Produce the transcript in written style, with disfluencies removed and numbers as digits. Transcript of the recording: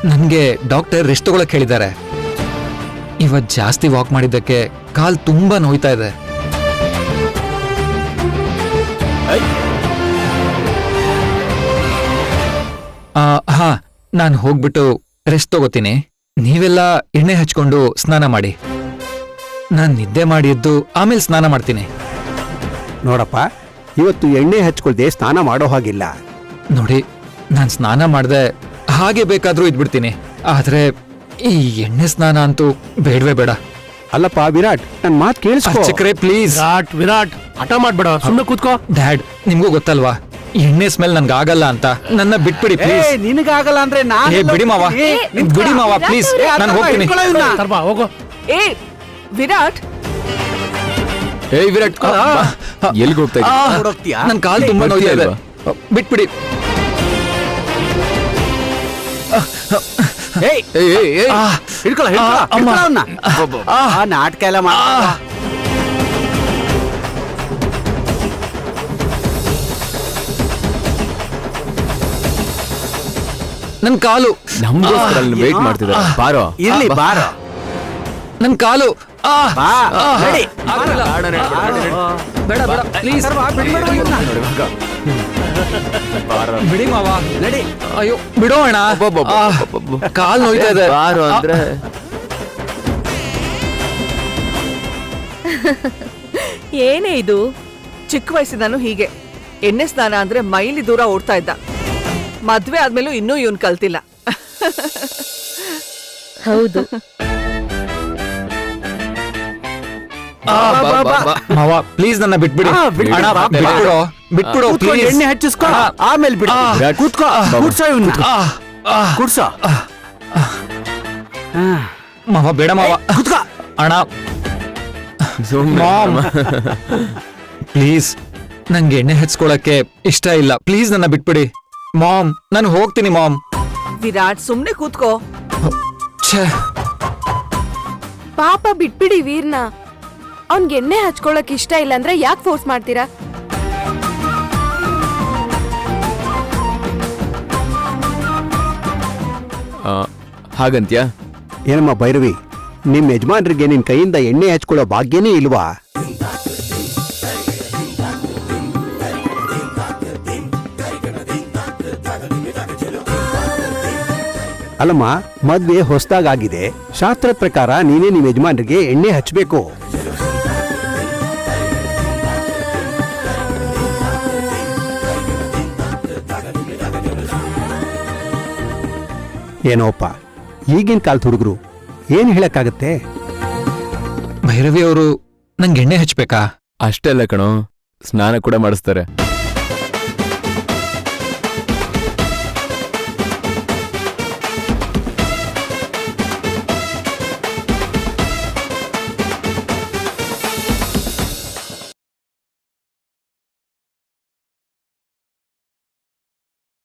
ನನ್ಗೆ doctor rest ತಗೊಳಕ್ ಹೇಳಿದ್ದಾರೆ. ಇವತ್ ಜಾಸ್ತಿ ವಾಕ್ ಮಾಡಿದ್ದಕ್ಕೆ ಕಾಲ್ ತುಂಬಾ ನೋಯ್ತಾ ಇದೆ. ಹಾ, ನಾನು ಹೋಗ್ಬಿಟ್ಟು ರೆಸ್ಟ್ ತಗೋತೀನಿ. ನೀವೆಲ್ಲ ಎಣ್ಣೆ ಹಚ್ಕೊಂಡು ಸ್ನಾನ ಮಾಡಿ. ನಾನ್ ನಿದ್ದೆ ಮಾಡಿ ಎದ್ದು ಆಮೇಲೆ ಸ್ನಾನ ಮಾಡ್ತೀನಿ. ನೋಡಪ್ಪ, ಇವತ್ತು ಎಣ್ಣೆ ಹಚ್ಕೊಳ್ದೆ ಸ್ನಾನ ಮಾಡೋ ಹಾಗಿಲ್ಲ. ನೋಡಿ, ನಾನ್ ಸ್ನಾನ ಮಾಡ್ದೆ ಹಾಗೆ ಬೇಕಾದ್ರೂ ಇದ್ಬಿಡ್ತೀನಿ. ಆದ್ರೆ ಈ ಎಣ್ಣೆ ಸ್ನಾನ ಅಂತೂ ಬೇಡವೇ ಬೇಡ. ಅಲ್ಲಪ್ಪ ವಿರಾಟ್, ನನ್ ಮಾತ್ ಕೇಳಿಸ್ಕೊ. ಚಕ್ರೆ ಪ್ಲೀಸ್. ವಿರಾಟ್ ಹಠ ಮಾಡ್ಬೇಡ, ಸುಮ್ಮನೆ ಕೂತ್ಕೋ. ಡ್ಯಾಡ್, ನಿಮ್ಗೂ ಗೊತ್ತಲ್ವಾ ಎಣ್ಣೆ ಸ್ಮೆಲ್ ನನ್ಗೆ ಆಗಲ್ಲ ಅಂತ. ನನ್ನ ಬಿಟ್ಬಿಡಿ ಪ್ಲೀಸ್. ನಿನಗಾಗಲ್ಲ ಅಂದ್ರೆ ಬಿಡಿ ಮಾವ, ಬಿಡಿ ಮಾವ ಪ್ಲೀಸ್. ನಾನು ಹೋಗ್ತೀನಿ. ಹೋಗೋ. ವಿರಾಟ್, ವಿರಾಟ್, ಎಲ್ಲಿಗೆ ಹೋಗ್ತಾ ಇದ್ದೀಯ? ನನ್ ಕಾಲ್ ತುಂಬಾ ನೋಯ್ತಾ ಇದೆ. ಬಿಟ್ಬಿಡಿ. ನಾಟಕ ಎಲ್ಲ ಮಾಡ. ನನ್ ಕಾಲು ನಮ್ಗೋಸ್ಕರ ವೇಟ್ ಮಾಡ್ತಿದ್ದಾರೆ. ಬಾರೋ, ಇರ್ಲಿ ಬಾರೋ. ನನ್ ಕಾಲು ಬೇಡ ಬೇಡ ಪ್ಲೀಸ್. ಬಿಡಿ ಮಾವ, ನಡಿ. ಅಯ್ಯೋ ಬಿಡೋ ಅಣ್ಣ, ಕಾಲ್ ನೋಯ್ತಾ ಇದೆ. ಬಾರೋ ಅಂದ್ರೆ ಏನೇ ಇದು? ಚಿಕ್ಕ ವಯಸ್ಸಿನಾನು ಹೀಗೆ ಎಣ್ಣೆ ಸ್ನಾನ ಅಂದ್ರೆ ಮೈಲಿ ದೂರ ಓಡ್ತಾ ಇದ್ದ. ಮದ್ವೆ ಆದ್ಮೇಲೂ ಇನ್ನೂ ಇವನ್ ಕಲ್ತಿಲ್ಲ. ಹೌದು. ಮಾವ ಪ್ಲೀಸ್ ನನ್ನ ಬಿಟ್ಬಿಡಿ. ಅಣ್ಣ ಬಿಟ್ಬಿಡೋ, ಬಿಟ್ಬಿಡೋ ಪ್ಲೀಸ್. ಎಣ್ಣೆ ಹಚ್ಚಿಸ್ಕೊ, ಆಮೇಲೆ ಬಿಡು. ಕೂತ್ಕೋ, ಕೂರ್ಸೋ ಇವ್ನು. ಕೂರ್ಸೋ. ಮಾವ ಬೇಡ ಮಾವ. ಕೂತ್ಕೋ. ಅಣ್ಣ ಮಾಮ್ ಪ್ಲೀಸ್, ನಂಗೆ ಎಣ್ಣೆ ಹಚ್ಕೊಳಕ್ಕೆ ಇಷ್ಟ ಇಲ್ಲ. ಪ್ಲೀಸ್ ನನ್ನ ಬಿಟ್ಬಿಡಿ ಮಾಮ್. ನಾನು ಹೋಗ್ತೀನಿ ಮಾಮ್. ವಿರಾಟ್, ಸುಮ್ನೆ ಕೂತ್ಕೋ. ಛೇ, ಪಾಪ ಬಿಟ್ಬಿಡಿ ವೀರ್ನ. ಅವ್ನ್ಗೆ ಎಣ್ಣೆ ಹಚ್ಕೊಳಕ್ ಇಷ್ಟ ಇಲ್ಲ ಅಂದ್ರೆ ಯಾಕೆ ಫೋರ್ಸ್ ಮಾಡ್ತೀರಾ? ಹಾಗಂತ್ಯ? ಏನಮ್ಮ ಭೈರವಿ, ನಿಮ್ ಯಜಮಾನ್ರಿಗೆ ನಿನ್ ಕೈಯಿಂದ ಎಣ್ಣೆ ಹಚ್ಕೊಳ್ಳೋ ಭಾಗ್ಯನೇ ಇಲ್ವಾ? ಅಲ್ಲಮ್ಮ, ಮದ್ವೆ ಹೊಸದಾಗಿದೆ. ಶಾಸ್ತ್ರದ ಪ್ರಕಾರ ನೀನೇ ನಿಮ್ ಯಜಮಾನ್ರಿಗೆ ಎಣ್ಣೆ ಹಚ್ಬೇಕು. ಏನೋಪ್ಪ, ಈಗಿನ ಕಾಲದ ಹುಡುಗರು ಏನ್ ಹೇಳಕ್ಕಾಗತ್ತೆ? ಭೈರವಿ ಅವರು ನಂಗೆ ಎಣ್ಣೆ ಹಚ್ಬೇಕಾ? ಅಷ್ಟೇ ಅಲ್ಲ ಕಣೋ, ಸ್ನಾನ ಕೂಡ ಮಾಡಿಸ್ತಾರೆ.